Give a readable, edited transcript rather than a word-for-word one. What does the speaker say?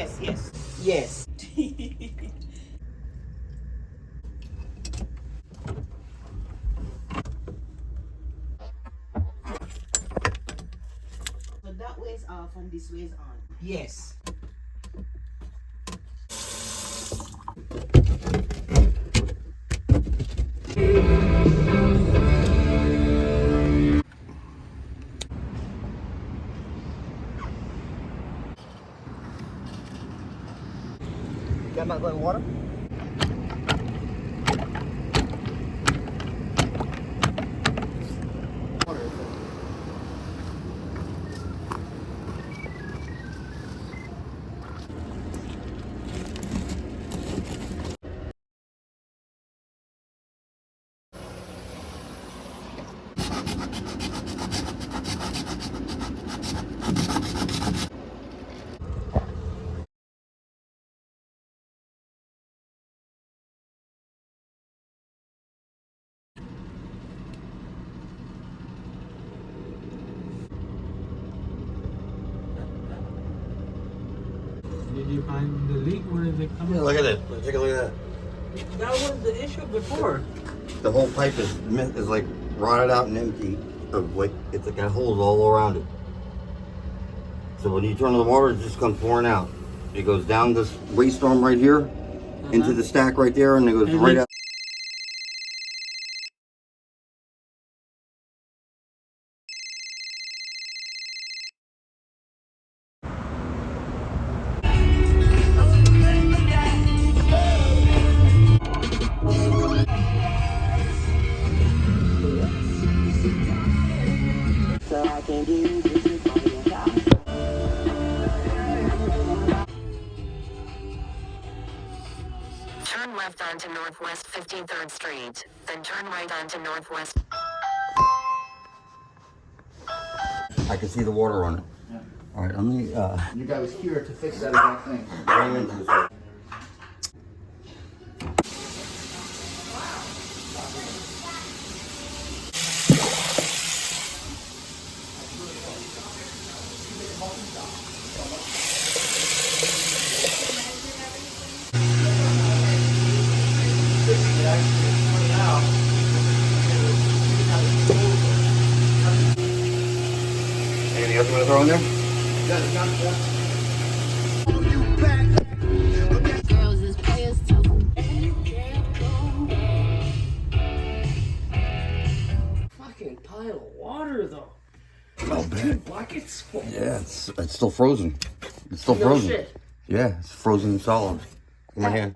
Yes, yes, yes. So that way is off and this way is on. Yes. Got my little water? Did you find the leak? Where is it coming Yeah, look at it. Take a look at That was the issue before. that. The whole pipe is like rotted out and empty. Of like it's like got holes all around it. So when you turn on the water, it just comes pouring out. It goes down this waste storm right here, into the stack right there, and it goes right out. So I can give you this is money and time. Turn left onto Northwest 53rd Street, then turn right onto Northwest. I can see the water on it. Yeah. All right, let me You guy was here to fix that exact thing. bring into this. Anything else you want to throw in there? Girls is players too. Fucking pile of water though. Oh, bad. Buckets full. Yeah, it's still frozen. It's still No frozen. shit. Yeah, it's frozen solid in my hand.